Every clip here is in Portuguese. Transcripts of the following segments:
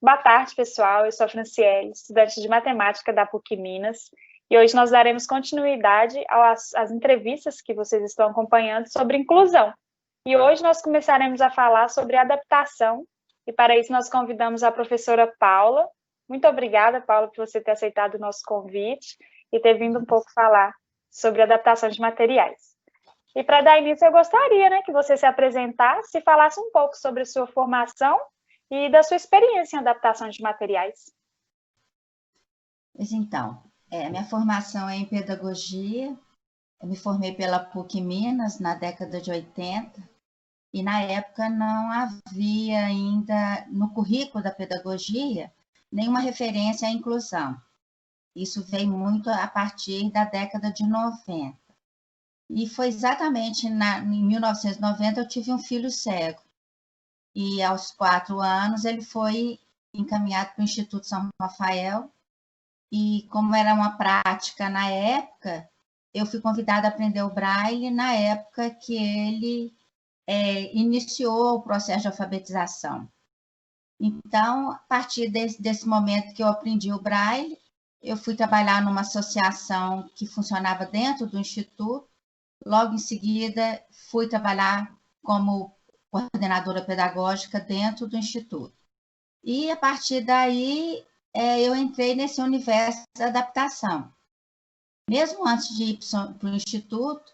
Boa tarde, pessoal. Eu sou a Franciele, estudante de matemática da PUC Minas, e hoje nós daremos continuidade às entrevistas que vocês estão acompanhando sobre inclusão. E hoje nós começaremos a falar sobre adaptação, e para isso nós convidamos a professora Paula. Muito obrigada, Paula, por você ter aceitado o nosso convite e ter vindo um pouco falar sobre adaptação de materiais. E para dar início, eu gostaria, que você se apresentasse e falasse um pouco sobre a sua formação e da sua experiência em adaptação de materiais. Pois então, minha formação é em pedagogia, eu me formei pela PUC Minas na década de 80, e na época não havia ainda no currículo da pedagogia nenhuma referência à inclusão. Isso veio muito a partir da década de 90. E foi exatamente em 1990 eu tive um filho cego. E aos 4 anos ele foi encaminhado para o Instituto São Rafael, e como era uma prática na época, eu fui convidada a aprender o Braille na época que ele iniciou o processo de alfabetização. Então, a partir desse momento que eu aprendi o Braille, eu fui trabalhar numa associação que funcionava dentro do Instituto. Logo em seguida, fui trabalhar como coordenadora pedagógica dentro do Instituto. E, a partir daí, eu entrei nesse universo da adaptação. Mesmo antes de ir para o Instituto,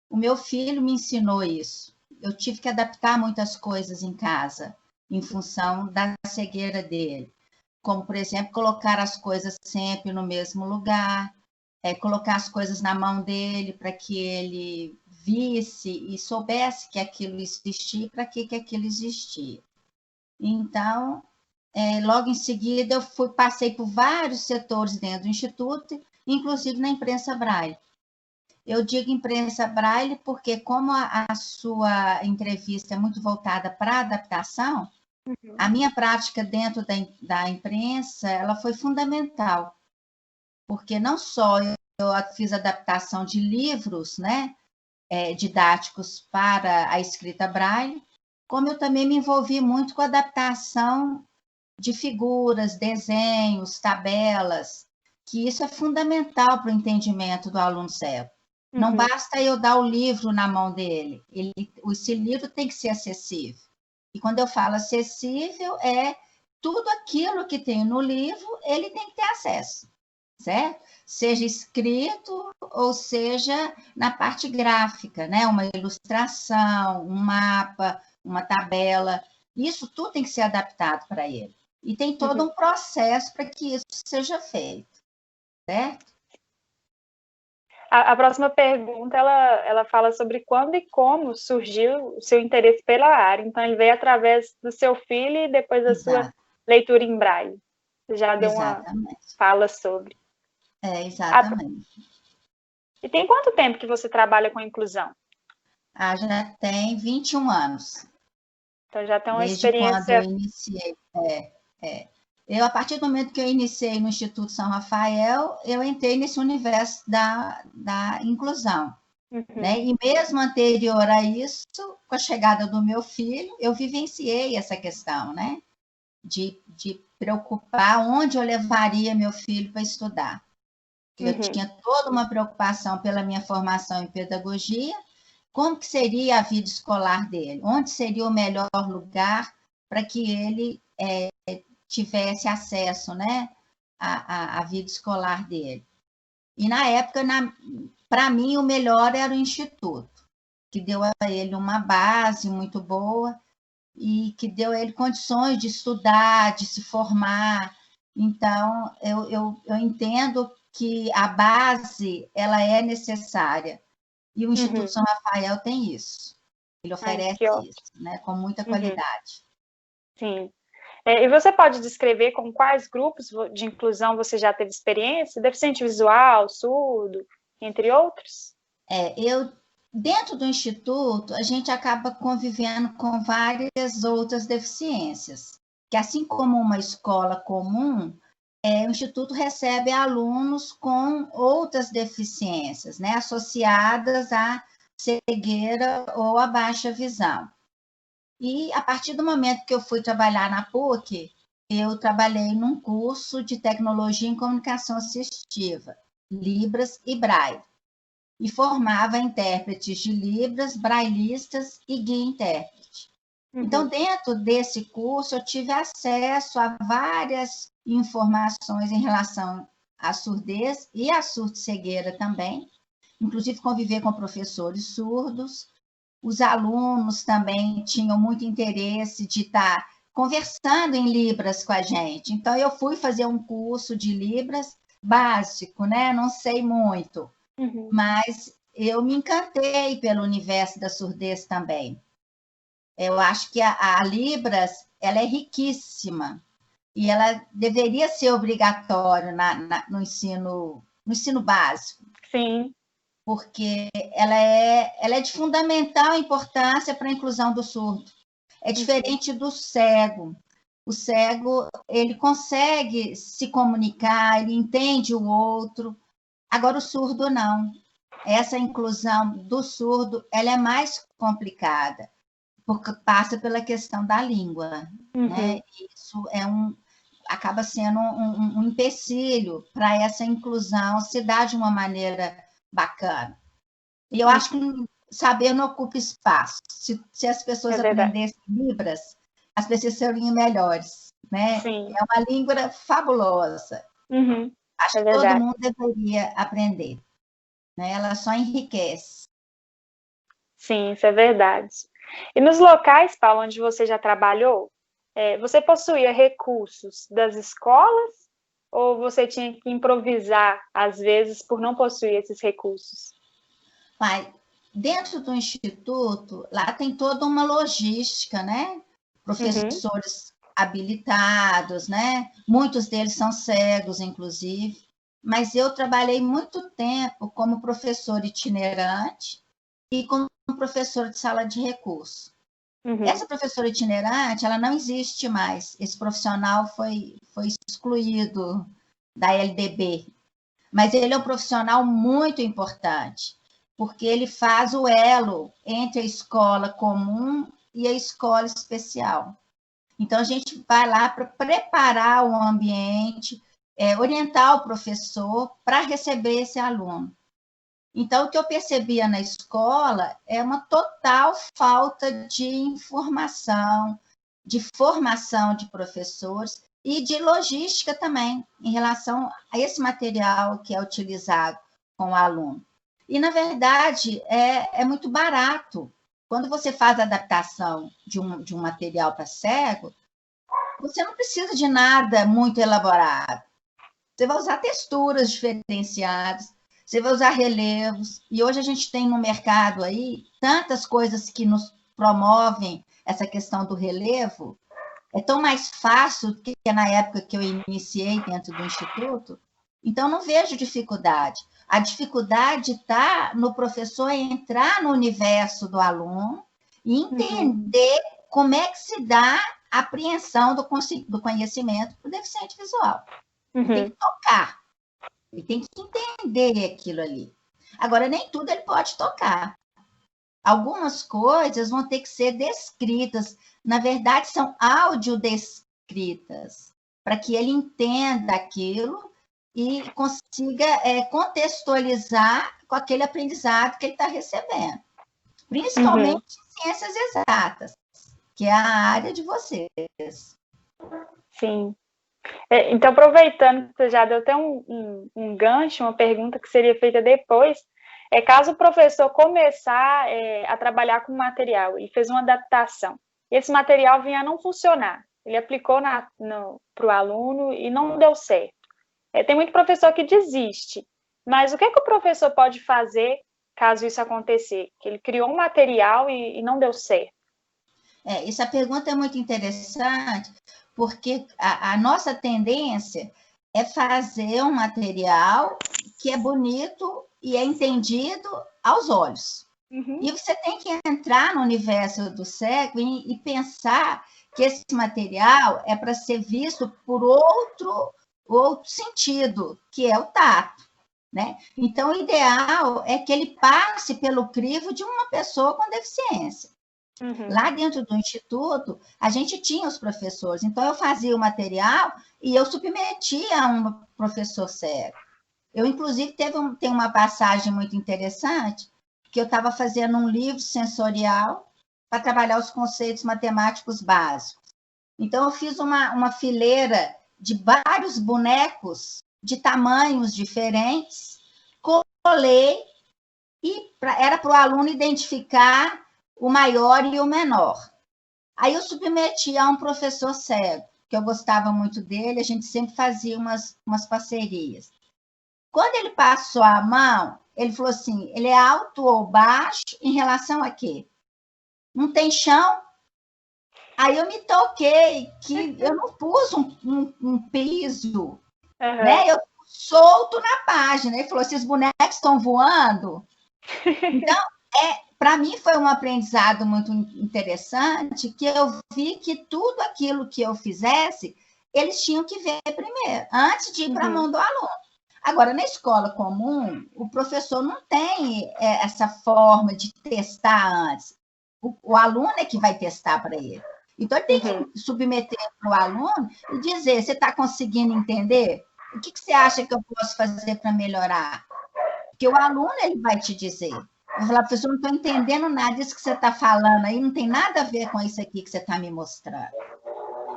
o meu filho me ensinou isso. Eu tive que adaptar muitas coisas em casa, em função da cegueira dele. Como, por exemplo, colocar as coisas sempre no mesmo lugar, colocar as coisas na mão dele para que ele visse e soubesse que aquilo existia, para que aquilo existia. Então, logo em seguida, eu passei por vários setores dentro do Instituto, inclusive na imprensa Braille. Eu digo imprensa Braille porque, como a sua entrevista é muito voltada para a adaptação, a minha prática dentro da imprensa ela foi fundamental, porque não só eu fiz adaptação de livros, didáticos para a escrita Braille, como eu também me envolvi muito com a adaptação de figuras, desenhos, tabelas, que isso é fundamental para o entendimento do aluno cego. Não basta eu dar o livro na mão dele, esse livro tem que ser acessível. E quando eu falo acessível, tudo aquilo que tem no livro, ele tem que ter acesso, certo? Seja escrito ou seja na parte gráfica, uma ilustração, um mapa, uma tabela, isso tudo tem que ser adaptado para ele. E tem todo um processo para que isso seja feito, certo? A próxima pergunta, ela fala sobre quando e como surgiu o seu interesse pela área. Então, ele veio através do seu filho e depois da sua leitura em Braille. Você já deu uma fala sobre. Exatamente. E tem quanto tempo que você trabalha com inclusão? Já tem 21 anos. Então, já tem uma Desde experiência... quando eu iniciei. A partir do momento que eu iniciei no Instituto São Rafael, eu entrei nesse universo da inclusão. E mesmo anterior a isso, com a chegada do meu filho, eu vivenciei essa questão, de preocupar onde eu levaria meu filho para estudar. Eu tinha toda uma preocupação pela minha formação em pedagogia, como que seria a vida escolar dele, onde seria o melhor lugar para que ele tivesse acesso, à vida escolar dele. E na época, para mim, o melhor era o Instituto, que deu a ele uma base muito boa e que deu a ele condições de estudar, de se formar. Então, eu entendo que a base ela é necessária. E o Instituto São Rafael tem isso. Ele oferece isso, com muita qualidade. Sim. E você pode descrever com quais grupos de inclusão você já teve experiência? Deficiente visual, surdo, entre outros? Dentro do Instituto, a gente acaba convivendo com várias outras deficiências, que assim como uma escola comum, o Instituto recebe alunos com outras deficiências, associadas à cegueira ou à baixa visão. E, a partir do momento que eu fui trabalhar na PUC, eu trabalhei num curso de tecnologia em comunicação assistiva, Libras e Braille, e formava intérpretes de Libras, brailistas e guia intérprete. Então, dentro desse curso, eu tive acesso a várias informações em relação à surdez e à surdo-cegueira também, inclusive conviver com professores surdos. Os alunos também tinham muito interesse de estar conversando em Libras com a gente. Então, eu fui fazer um curso de Libras básico, né? Não sei muito, mas eu me encantei pelo universo da surdez também. Eu acho que a Libras ela é riquíssima e ela deveria ser obrigatória no ensino básico. Sim. Porque ela é de fundamental importância para a inclusão do surdo. É diferente do cego. O cego, ele consegue se comunicar, ele entende o outro. Agora, o surdo, não. Essa inclusão do surdo, ela é mais complicada, porque passa pela questão da língua. Né? Isso acaba sendo um empecilho para essa inclusão se dar de uma maneira bacana. E eu acho que saber não ocupa espaço. Se as pessoas aprendessem Libras, as pessoas seriam melhores. Né? Sim. É uma língua fabulosa. Acho que todo mundo deveria aprender. Né? Ela só enriquece. Sim, isso é verdade. E nos locais, Paulo, onde você já trabalhou, você possuía recursos das escolas ou você tinha que improvisar, às vezes, por não possuir esses recursos? Pai, dentro do instituto, lá tem toda uma logística, né? Professores habilitados, né? Muitos deles são cegos, inclusive. Mas eu trabalhei muito tempo como professor itinerante e como professor de sala de recurso. Essa professora itinerante, ela não existe mais. Esse profissional foi excluído da LDB. Mas ele é um profissional muito importante, porque ele faz o elo entre a escola comum e a escola especial. Então, a gente vai lá para preparar o ambiente, orientar o professor para receber esse aluno. Então, o que eu percebia na escola é uma total falta de informação, de formação de professores e de logística também, em relação a esse material que é utilizado com o aluno. E, na verdade, é muito barato. Quando você faz a adaptação de um material para cego, você não precisa de nada muito elaborado. Você vai usar texturas diferenciadas, você vai usar relevos. E hoje a gente tem no mercado aí tantas coisas que nos promovem essa questão do relevo. É tão mais fácil do que na época que eu iniciei dentro do Instituto. Então, não vejo dificuldade. A dificuldade está no professor entrar no universo do aluno e entender como é que se dá a apreensão do conhecimento para o deficiente visual. Ele tem que tocar, ele tem que entender aquilo ali. Agora, nem tudo ele pode tocar. Algumas coisas vão ter que ser descritas. Na verdade, são audiodescritas, para que ele entenda aquilo e consiga contextualizar com aquele aprendizado que ele está recebendo. Principalmente em ciências exatas, que é a área de vocês. Sim. Então, aproveitando que você já deu até um gancho, uma pergunta que seria feita depois, caso o professor começar a trabalhar com material e fez uma adaptação, e esse material vinha a não funcionar, ele aplicou para o aluno e não deu certo. Tem muito professor que desiste, mas o que o professor pode fazer caso isso acontecer? Que ele criou um material e não deu certo. Essa pergunta é muito interessante, porque a nossa tendência é fazer um material que é bonito e é entendido aos olhos. E você tem que entrar no universo do cego e pensar que esse material é para ser visto por outro sentido, que é o tato. Né? Então, o ideal é que ele passe pelo crivo de uma pessoa com deficiência. Uhum. Lá dentro do instituto, a gente tinha os professores, então eu fazia o material e eu submetia a um professor cego. Eu, inclusive, tem uma passagem muito interessante, que eu estava fazendo um livro sensorial para trabalhar os conceitos matemáticos básicos. Então, eu fiz uma fileira de vários bonecos de tamanhos diferentes, colei e era para o aluno identificar o maior e o menor. Aí eu submeti a um professor cego, que eu gostava muito dele, a gente sempre fazia umas parcerias. Quando ele passou a mão, ele falou assim, ele é alto ou baixo em relação a quê? Não tem chão? Aí eu me toquei que eu não pus um piso, né? Eu solto na página. Ele falou, esses bonecos estão voando? Então, para mim foi um aprendizado muito interessante, que eu vi que tudo aquilo que eu fizesse, eles tinham que ver primeiro, antes de ir para a mão do aluno. Agora, na escola comum, o professor não tem essa forma de testar antes. O aluno é que vai testar para ele. Então, ele tem que submeter para o aluno e dizer, você está conseguindo entender? O que você acha que eu posso fazer para melhorar? Porque o aluno ele vai te dizer. Eu vou falar, professor, não estou entendendo nada disso que você está falando aí, não tem nada a ver com isso aqui que você está me mostrando.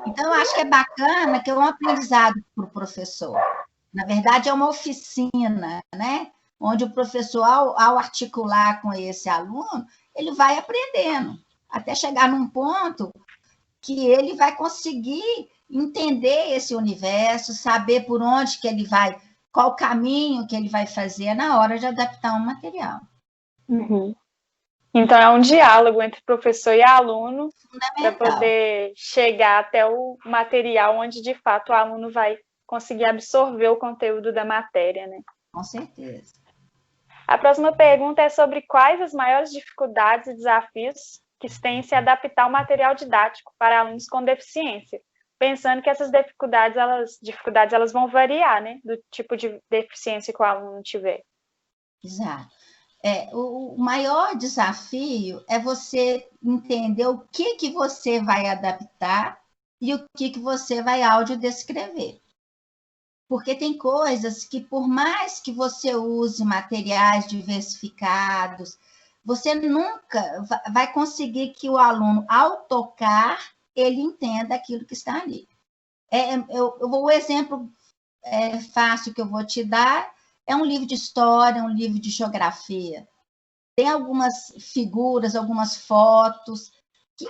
Então, eu acho que é bacana, que é um aprendizado para o professor. Na verdade, é uma oficina, né? Onde o professor, ao articular com esse aluno, ele vai aprendendo, até chegar num ponto que ele vai conseguir entender esse universo, saber por onde que ele vai, qual caminho que ele vai fazer na hora de adaptar um material. Uhum. Então, é um diálogo entre professor e aluno para poder chegar até o material onde, de fato, o aluno vai conseguir absorver o conteúdo da matéria, né? Com certeza. A próxima pergunta é sobre quais as maiores dificuldades e desafios que se tem em se adaptar ao material didático para alunos com deficiência, pensando que essas dificuldades elas vão variar, né, do tipo de deficiência que o aluno tiver. Exato. O maior desafio é você entender o que você vai adaptar e o que você vai audiodescrever. Porque tem coisas que, por mais que você use materiais diversificados, você nunca vai conseguir que o aluno, ao tocar, ele entenda aquilo que está ali. O exemplo fácil que eu vou te dar é um livro de história, um livro de geografia. Tem algumas figuras, algumas fotos.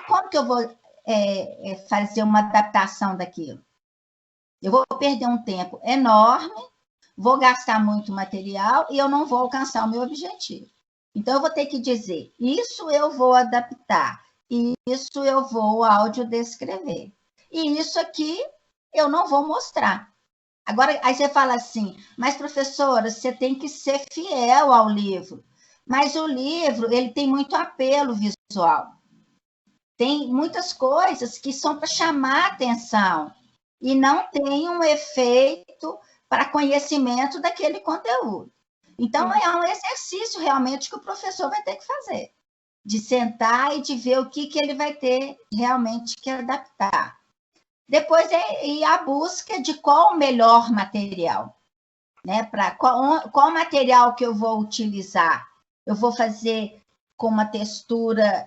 Como que eu vou fazer uma adaptação daquilo? Eu vou perder um tempo enorme, vou gastar muito material e eu não vou alcançar o meu objetivo. Então, eu vou ter que dizer, isso eu vou adaptar, isso eu vou audiodescrever. E isso aqui eu não vou mostrar. Agora, aí você fala assim, mas professora, você tem que ser fiel ao livro. Mas o livro, ele tem muito apelo visual. Tem muitas coisas que são para chamar a atenção e não tem um efeito para conhecimento daquele conteúdo. Então, é um exercício realmente que o professor vai ter que fazer, de sentar e de ver o que ele vai ter realmente que adaptar. Depois é a busca de qual o melhor material, né? Qual material que eu vou utilizar? Eu vou fazer com uma textura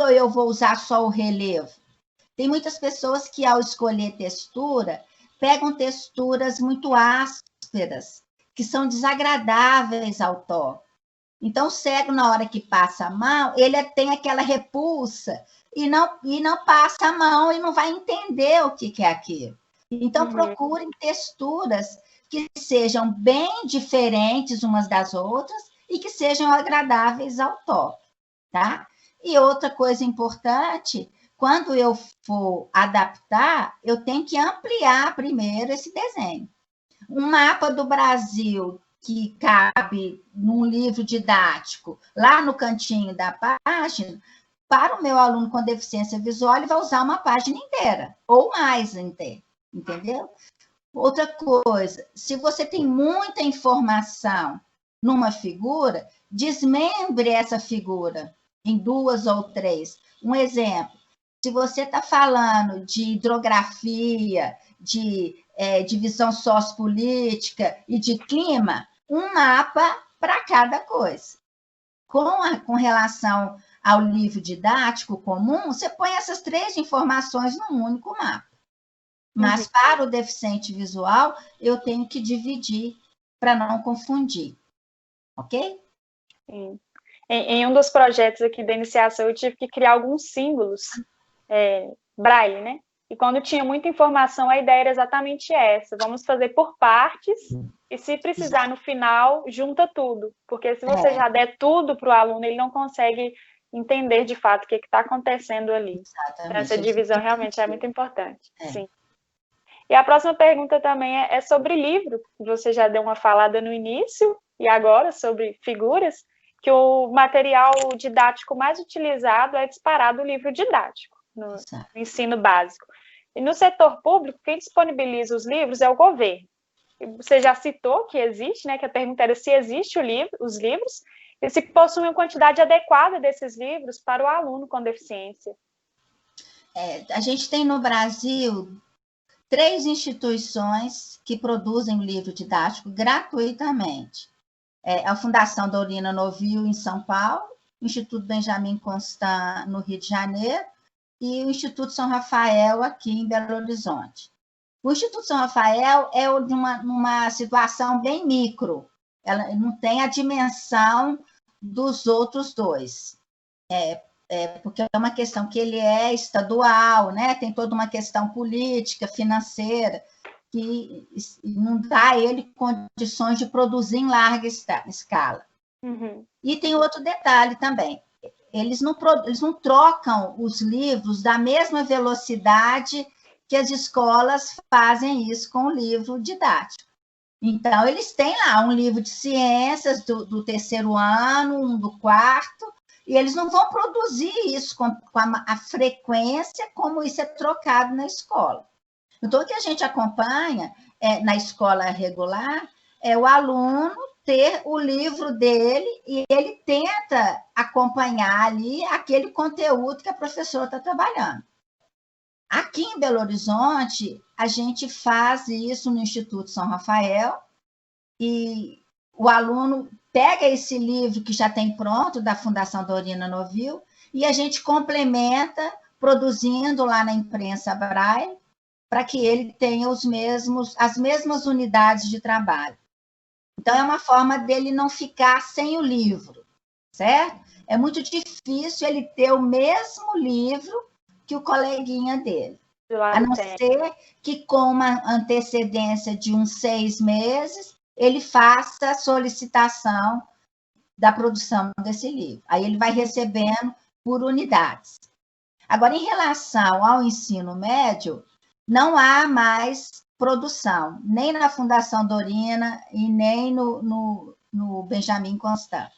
ou eu vou usar só o relevo? Tem muitas pessoas que, ao escolher textura, pegam texturas muito ásperas, que são desagradáveis ao toque. Então, o cego, na hora que passa a mão, ele tem aquela repulsa e não passa a mão e não vai entender o que é aquilo. Então, procurem texturas que sejam bem diferentes umas das outras e que sejam agradáveis ao toque, tá? E outra coisa importante, quando eu for adaptar, eu tenho que ampliar primeiro esse desenho. Um mapa do Brasil que cabe num livro didático, lá no cantinho da página, para o meu aluno com deficiência visual, ele vai usar uma página inteira, ou mais inteira, entendeu? Outra coisa, se você tem muita informação numa figura, desmembre essa figura em 2 ou 3. Um exemplo, se você está falando de hidrografia, de divisão sociopolítica e de clima, um mapa para cada coisa. Com relação ao livro didático comum, você põe essas 3 informações num único mapa. Mas para o deficiente visual, eu tenho que dividir para não confundir. Ok? Sim. Em um dos projetos aqui da iniciação, eu tive que criar alguns símbolos braille, né? E quando tinha muita informação, a ideia era exatamente essa. Vamos fazer por partes e, se precisar, no final, junta tudo. Porque se você já der tudo para o aluno, ele não consegue entender, de fato, o que está acontecendo ali. Então, essa divisão realmente é muito importante. Sim. E a próxima pergunta também é sobre livro. Você já deu uma falada no início, e agora sobre figuras, que o material didático mais utilizado é disparado o livro didático, no ensino básico. E no setor público, quem disponibiliza os livros é o governo. Você já citou que existe, né? Que a pergunta era se existe os livros, e se possuem uma quantidade adequada desses livros para o aluno com deficiência. A gente tem no Brasil 3 instituições que produzem o livro didático gratuitamente. A Fundação Dorina Novil, em São Paulo, o Instituto Benjamin Constant, no Rio de Janeiro, e o Instituto São Rafael, aqui em Belo Horizonte. O Instituto São Rafael é de uma situação bem micro, ela não tem a dimensão dos outros 2. Porque é uma questão que ele é estadual, né? Tem toda uma questão política, financeira, que não dá a ele condições de produzir em larga escala. E tem outro detalhe também, eles não trocam os livros da mesma velocidade que as escolas fazem isso com o livro didático. Então, eles têm lá um livro de ciências do 3º ano, um do 4º, e eles não vão produzir isso com a frequência como isso é trocado na escola. Então, o que a gente acompanha na escola regular é o aluno ter o livro dele e ele tenta acompanhar ali aquele conteúdo que a professora está trabalhando. Aqui em Belo Horizonte, a gente faz isso no Instituto São Rafael e o aluno pega esse livro que já tem pronto, da Fundação Dorina Novil, e a gente complementa produzindo lá na imprensa Braille, para que ele tenha as mesmas unidades de trabalho. Então, é uma forma dele não ficar sem o livro, certo? É muito difícil ele ter o mesmo livro que o coleguinha dele, a não ser que, com uma antecedência de uns 6 meses, ele faça a solicitação da produção desse livro. Aí ele vai recebendo por unidades. Agora, em relação ao ensino médio, não há mais produção, nem na Fundação Dorina e nem no Benjamin Constant.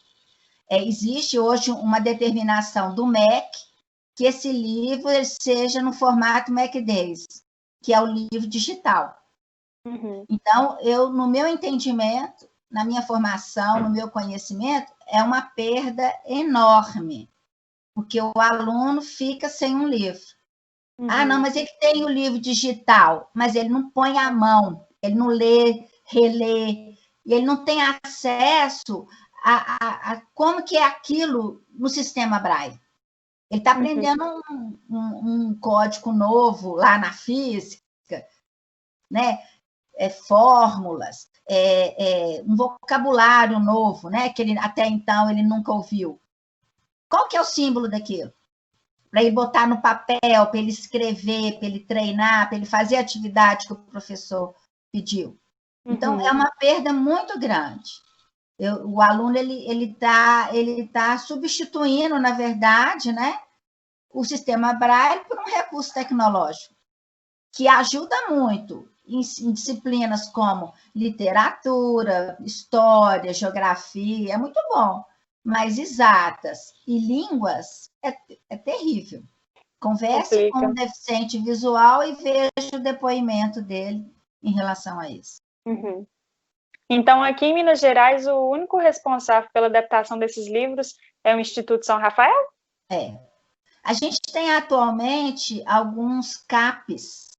Existe hoje uma determinação do MEC que esse livro seja no formato MEC Days, que é o livro digital. Então, no meu entendimento, na minha formação, no meu conhecimento, é uma perda enorme, porque o aluno fica sem um livro. Não, mas ele tem o livro digital, mas ele não põe a mão, ele não lê, relê, e ele não tem acesso a como que é aquilo no sistema Braille. Ele está aprendendo um código novo lá na física, né? Fórmulas, um vocabulário novo, né? Que até então ele nunca ouviu. Qual que é o símbolo daquilo? Para ele botar no papel, para ele escrever, para ele treinar, para ele fazer a atividade que o professor pediu. Então, é uma perda muito grande. O aluno ele tá substituindo, na verdade, né, o sistema Braille por um recurso tecnológico, que ajuda muito em disciplinas como literatura, história, geografia, é muito bom. Mas exatas e línguas é terrível. Converse com um deficiente visual e veja o depoimento dele em relação a isso. Então, aqui em Minas Gerais, o único responsável pela adaptação desses livros é o Instituto São Rafael? É. A gente tem atualmente alguns CAPs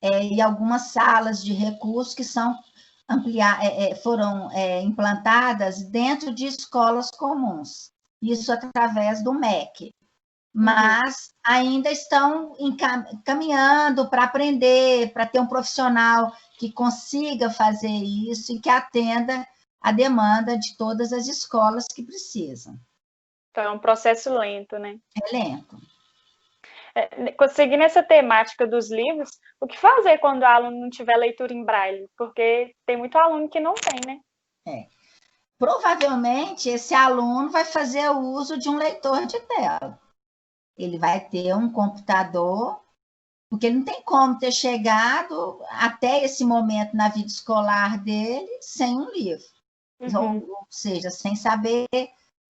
e algumas salas de recursos que são foram implantadas dentro de escolas comuns, isso através do MEC, mas ainda estão caminhando para aprender, para ter um profissional que consiga fazer isso e que atenda a demanda de todas as escolas que precisam. Então, é um processo lento, né? É lento. Seguindo essa temática dos livros, o que fazer quando o aluno não tiver leitura em braille? Porque tem muito aluno que não tem, né? Provavelmente, esse aluno vai fazer o uso de um leitor de tela. Ele vai ter um computador, porque ele não tem como ter chegado até esse momento na vida escolar dele sem um livro. Ou seja, sem saber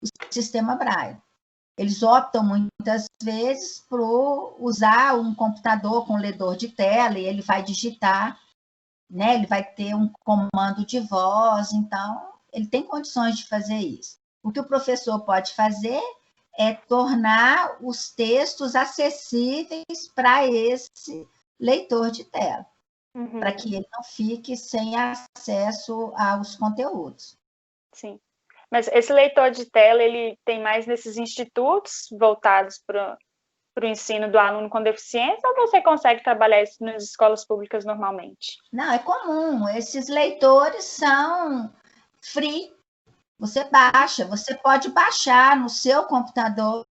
o sistema braille. Eles optam muitas vezes por usar um computador com leitor de tela e ele vai digitar, né? Ele vai ter um comando de voz, então ele tem condições de fazer isso. O que o professor pode fazer é tornar os textos acessíveis para esse leitor de tela, para que ele não fique sem acesso aos conteúdos. Sim. Mas esse leitor de tela, ele tem mais nesses institutos voltados para o ensino do aluno com deficiência, ou você consegue trabalhar isso nas escolas públicas normalmente? Não, é comum. Esses leitores são free. Você baixa, você pode baixar no seu computador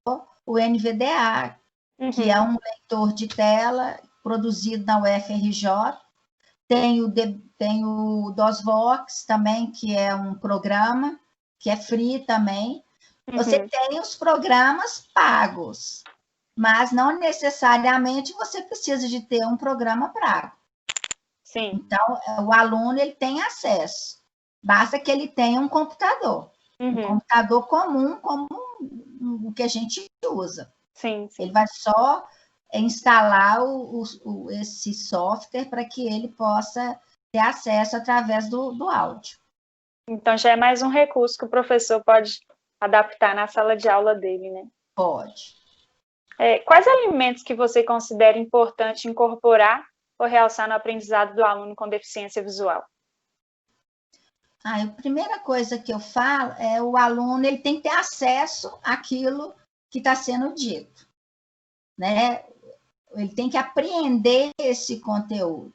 o NVDA, que é um leitor de tela produzido na UFRJ. Tem o DOSVox também, que é um programa que é free também. Você tem os programas pagos, mas não necessariamente você precisa de ter um programa pago. Sim. Então, o aluno ele tem acesso, basta que ele tenha um computador. Um computador comum, como o que a gente usa. Sim. Ele vai só instalar esse software para que ele possa ter acesso através do áudio. Então, já é mais um recurso que o professor pode adaptar na sala de aula dele, né? Pode. Quais alimentos que você considera importante incorporar ou realçar no aprendizado do aluno com deficiência visual? A primeira coisa que eu falo é o aluno ele tem que ter acesso àquilo que está sendo dito, né? Ele tem que apreender esse conteúdo.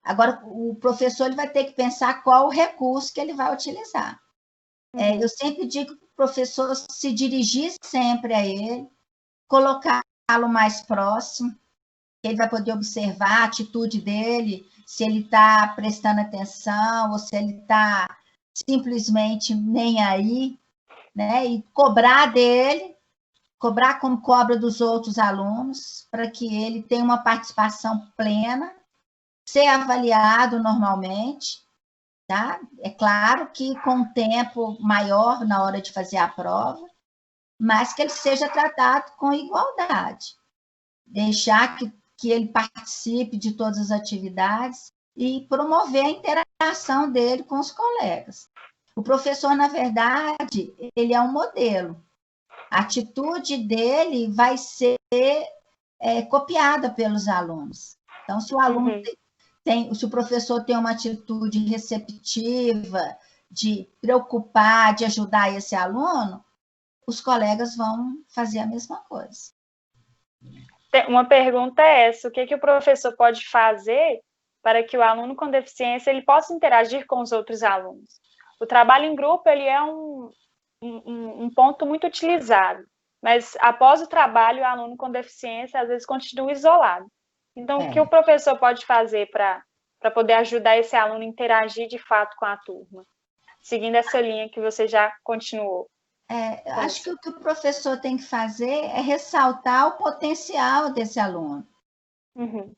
Agora, o professor ele vai ter que pensar qual o recurso que ele vai utilizar. Eu sempre digo para o professor se dirigir sempre a ele, colocá-lo mais próximo, ele vai poder observar a atitude dele, se ele está prestando atenção ou se ele está simplesmente nem aí, né? E cobrar dele, cobrar como cobra dos outros alunos, para que ele tenha uma participação plena, ser avaliado normalmente, tá? É claro que com tempo maior na hora de fazer a prova, mas que ele seja tratado com igualdade. Deixar que ele participe de todas as atividades e promover a interação dele com os colegas. O professor, na verdade, ele é um modelo. A atitude dele vai ser copiada pelos alunos. Então, se o aluno se o professor tem uma atitude receptiva, de preocupar, de ajudar esse aluno, os colegas vão fazer a mesma coisa. Uma pergunta é essa: o que o professor pode fazer para que o aluno com deficiência ele possa interagir com os outros alunos? O trabalho em grupo ele é um ponto muito utilizado, mas após o trabalho, o aluno com deficiência às vezes continua isolado. Então, o que o professor pode fazer para poder ajudar esse aluno a interagir de fato com a turma? Seguindo essa linha que você já continuou. Acho que o que o professor tem que fazer é ressaltar o potencial desse aluno.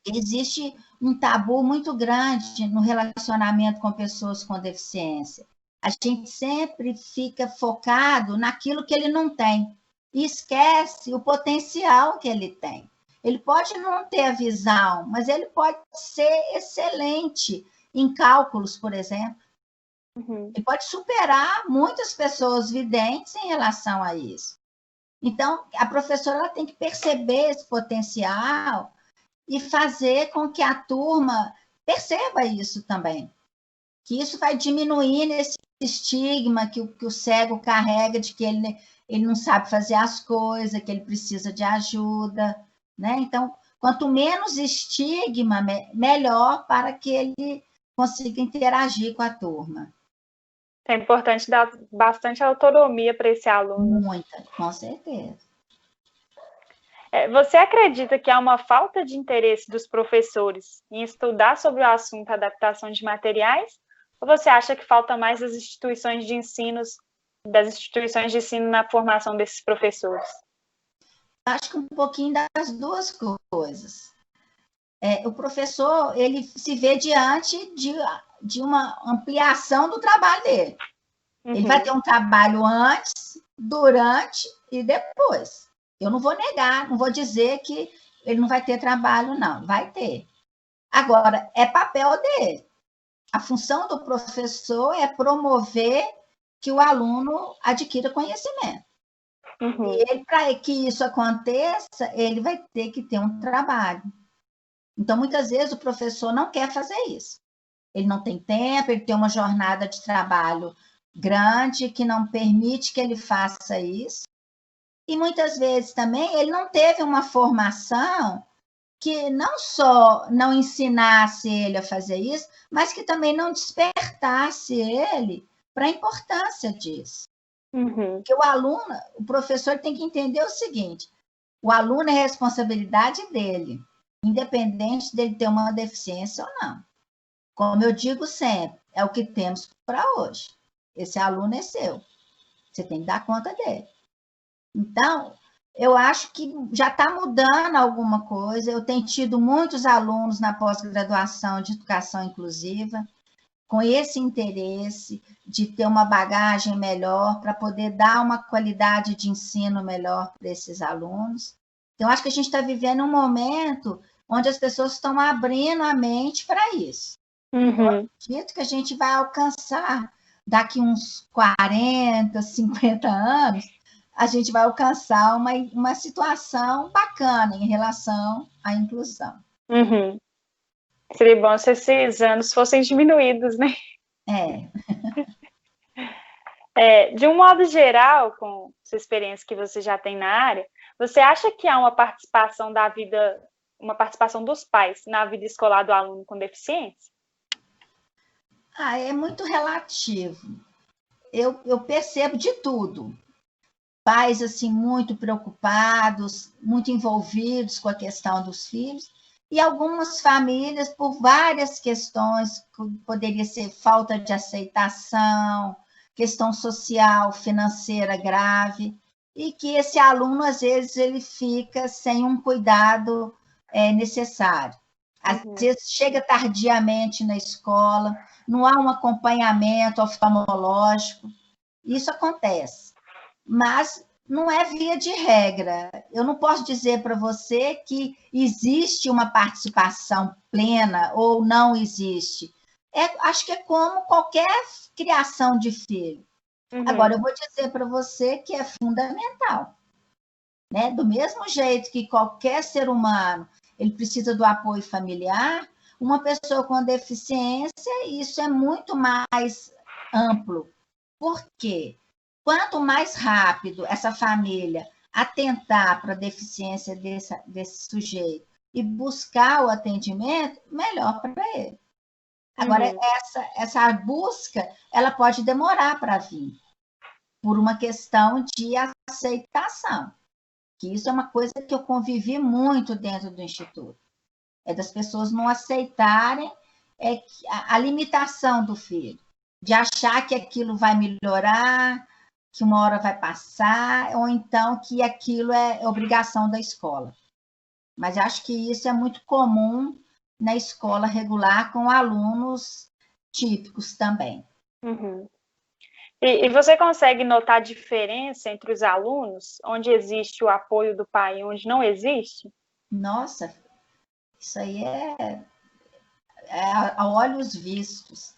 Existe um tabu muito grande no relacionamento com pessoas com deficiência. A gente sempre fica focado naquilo que ele não tem e esquece o potencial que ele tem. Ele pode não ter a visão, mas ele pode ser excelente em cálculos, por exemplo. Ele pode superar muitas pessoas videntes em relação a isso. Então, a professora ela tem que perceber esse potencial e fazer com que a turma perceba isso também. Que isso vai diminuir esse estigma que o cego carrega de que ele não sabe fazer as coisas, que ele precisa de ajuda, né? Então, quanto menos estigma, melhor para que ele consiga interagir com a turma. É importante dar bastante autonomia para esse aluno. Muita, com certeza. Você acredita que há uma falta de interesse dos professores em estudar sobre o assunto adaptação de materiais? Ou você acha que falta mais das instituições de ensino na formação desses professores? Acho que um pouquinho das duas coisas. O professor ele se vê diante de uma ampliação do trabalho dele. Ele vai ter um trabalho antes, durante e depois. Eu não vou negar, não vou dizer que ele não vai ter trabalho, não. Vai ter. Agora, é papel dele. A função do professor é promover que o aluno adquira conhecimento. E para que isso aconteça, ele vai ter que ter um trabalho. Então, muitas vezes, o professor não quer fazer isso. Ele não tem tempo, ele tem uma jornada de trabalho grande que não permite que ele faça isso. E muitas vezes também ele não teve uma formação que não só não ensinasse ele a fazer isso, mas que também não despertasse ele para a importância disso. Porque o professor tem que entender o seguinte: o aluno é responsabilidade dele, independente dele ter uma deficiência ou não. Como eu digo sempre, é o que temos para hoje. Esse aluno é seu. Você tem que dar conta dele. Então, eu acho que já está mudando alguma coisa. Eu tenho tido muitos alunos na pós-graduação de educação inclusiva com esse interesse de ter uma bagagem melhor para poder dar uma qualidade de ensino melhor para esses alunos. Então, acho que a gente está vivendo um momento onde as pessoas estão abrindo a mente para isso. Eu acredito que a gente vai alcançar, daqui uns 40, 50 anos, a gente vai alcançar uma situação bacana em relação à inclusão. Seria bom se esses anos fossem diminuídos, né? De um modo geral, com essa experiência que você já tem na área, você acha que há uma participação dos pais na vida escolar do aluno com deficiência? É muito relativo. Eu percebo de tudo. Pais assim muito preocupados, muito envolvidos com a questão dos filhos, e algumas famílias por várias questões, poderia ser falta de aceitação, questão social, financeira grave, e que esse aluno às vezes ele fica sem um cuidado necessário. Às vezes chega tardiamente na escola, não há um acompanhamento oftalmológico, isso acontece. Mas não é via de regra. Eu não posso dizer para você que existe uma participação plena ou não existe. Acho que é como qualquer criação de filho. Agora, eu vou dizer para você que é fundamental. Né? Do mesmo jeito que qualquer ser humano ele precisa do apoio familiar, uma pessoa com deficiência, isso é muito mais amplo. Por quê? Quanto mais rápido essa família atentar para a deficiência desse sujeito e buscar o atendimento, melhor para ele. Agora, essa busca, ela pode demorar para vir, por uma questão de aceitação. Que isso é uma coisa que eu convivi muito dentro do Instituto. É das pessoas não aceitarem a limitação do filho, de achar que aquilo vai melhorar, que uma hora vai passar, ou então que aquilo é obrigação da escola. Mas acho que isso é muito comum na escola regular com alunos típicos também. E você consegue notar a diferença entre os alunos, onde existe o apoio do pai e onde não existe? Nossa, isso aí é a olhos vistos.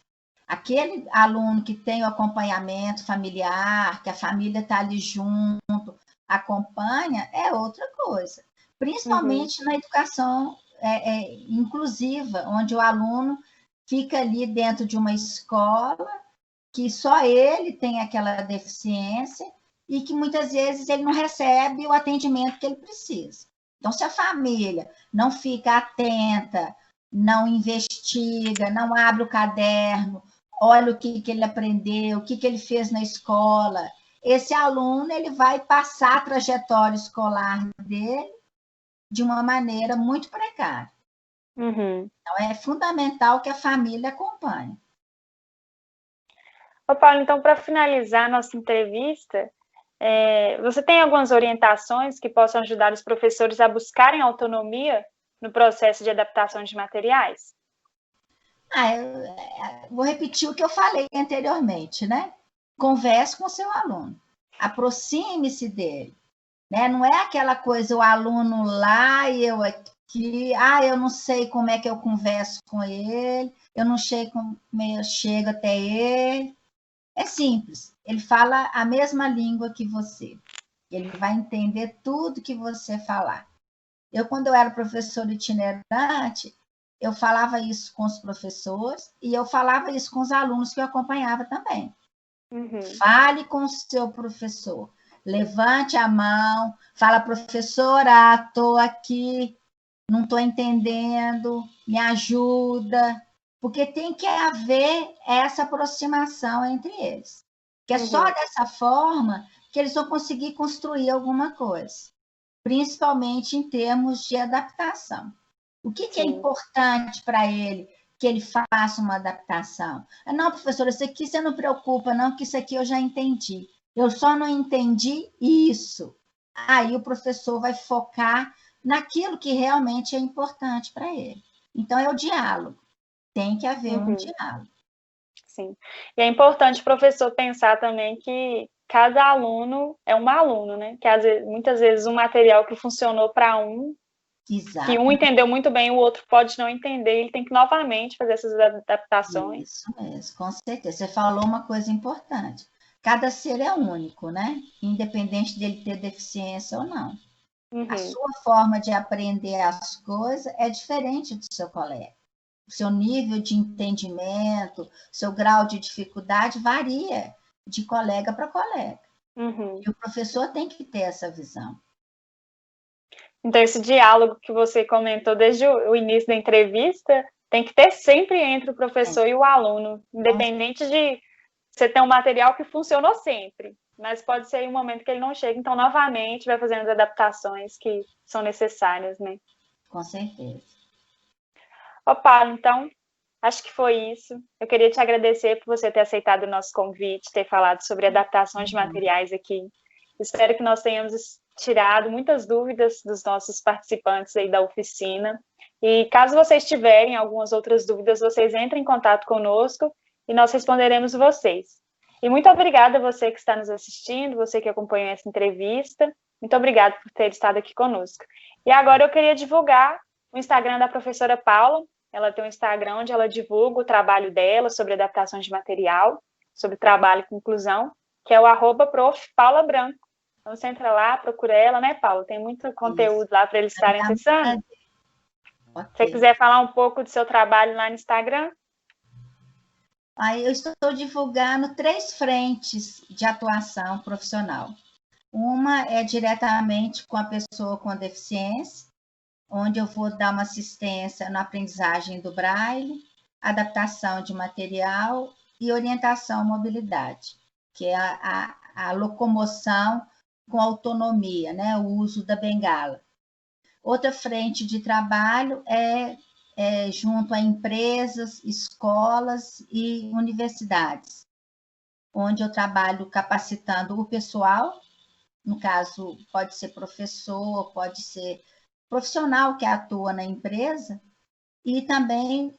Aquele aluno que tem o acompanhamento familiar, que a família está ali junto, acompanha, é outra coisa. Principalmente na educação inclusiva, onde o aluno fica ali dentro de uma escola que só ele tem aquela deficiência e que muitas vezes ele não recebe o atendimento que ele precisa. Então, se a família não fica atenta, não investiga, não abre o caderno, olha o que ele aprendeu, o que ele fez na escola, esse aluno ele vai passar a trajetória escolar dele de uma maneira muito precária. Então, é fundamental que a família acompanhe. Ô, Paulo, então, para finalizar a nossa entrevista, você tem algumas orientações que possam ajudar os professores a buscarem autonomia no processo de adaptação de materiais? Eu vou repetir o que eu falei anteriormente, né? Converse com o seu aluno, aproxime-se dele, né? Não é aquela coisa, o aluno lá e eu aqui, eu não sei como é que eu converso com ele, eu não sei como eu chego até ele. É simples, ele fala a mesma língua que você, ele vai entender tudo que você falar. Quando eu era professora itinerante, eu falava isso com os professores e eu falava isso com os alunos que eu acompanhava também. Fale com o seu professor, levante a mão, fala, professora, estou aqui, não estou entendendo, me ajuda, porque tem que haver essa aproximação entre eles. Que é só dessa forma que eles vão conseguir construir alguma coisa, principalmente em termos de adaptação. O que é importante para ele que ele faça uma adaptação? Não, professora, isso aqui você não preocupa, não, que isso aqui eu já entendi. Eu só não entendi isso. Aí o professor vai focar naquilo que realmente é importante para ele. Então, é o diálogo. Tem que haver um diálogo. Sim. E é importante o professor pensar também que cada aluno é um aluno, né? Que muitas vezes um material que funcionou para que um entendeu muito bem, o outro pode não entender, ele tem que novamente fazer essas adaptações. Isso mesmo, com certeza. Você falou uma coisa importante. Cada ser é único, né? Independente dele ter deficiência ou não. A sua forma de aprender as coisas é diferente do seu colega. O seu nível de entendimento, seu grau de dificuldade varia de colega para colega. E o professor tem que ter essa visão. Então, esse diálogo que você comentou desde o início da entrevista tem que ter sempre entre o professor e o aluno, independente de você ter um material que funcionou sempre, mas pode ser um momento que ele não chega, então, novamente, vai fazendo as adaptações que são necessárias, né? Com certeza. Paulo, então, acho que foi isso. Eu queria te agradecer por você ter aceitado o nosso convite, ter falado sobre adaptações de materiais aqui. Espero que nós tenhamos tirado muitas dúvidas dos nossos participantes aí da oficina. E caso vocês tiverem algumas outras dúvidas, vocês entrem em contato conosco e nós responderemos vocês. E muito obrigada a você que está nos assistindo, você que acompanhou essa entrevista. Muito obrigada por ter estado aqui conosco. E agora eu queria divulgar o Instagram da professora Paula. Ela tem um Instagram onde ela divulga o trabalho dela sobre adaptações de material, sobre trabalho com inclusão, que é o @prof.paulabranco. Então, você entra lá, procura ela, né, Paulo? Tem muito conteúdo lá para eles estarem acessando. Se você quiser falar um pouco do seu trabalho lá no Instagram. Eu estou divulgando 3 frentes de atuação profissional. Uma é diretamente com a pessoa com deficiência, onde eu vou dar uma assistência na aprendizagem do braille, adaptação de material e orientação à mobilidade, que é a locomoção com autonomia, né? O uso da bengala. Outra frente de trabalho é junto a empresas, escolas e universidades, onde eu trabalho capacitando o pessoal, no caso, pode ser professor, pode ser profissional que atua na empresa, e também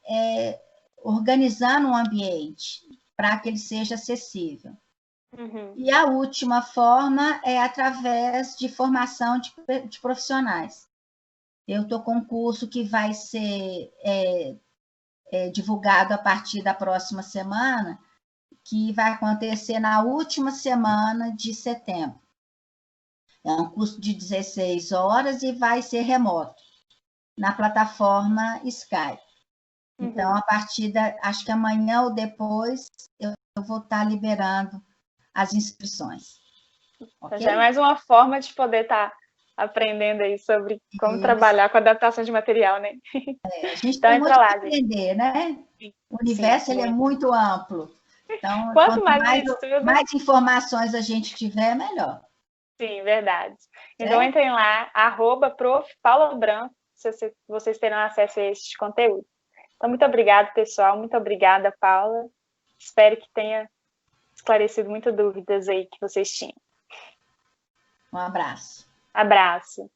organizando um ambiente para que ele seja acessível. E a última forma é através de formação de profissionais. Eu estou com um curso que vai ser divulgado a partir da próxima semana, que vai acontecer na última semana de setembro. É um curso de 16 horas e vai ser remoto, na plataforma Skype. Então, a partir acho que amanhã ou depois, eu vou estar liberando as inscrições. Okay? Já é mais uma forma de poder estar aprendendo aí sobre como trabalhar com adaptação de material, né? A gente então, tem muito que aprender, né? O universo ele é muito amplo. Então, quanto mais informações a gente tiver, melhor. Sim, verdade. Então, entrem lá, @Prof. Paula Branco, se vocês terão acesso a este conteúdo. Então, muito obrigada, pessoal. Muito obrigada, Paula. Espero que tenha esclarecido muitas dúvidas aí que vocês tinham. Um abraço. Abraço.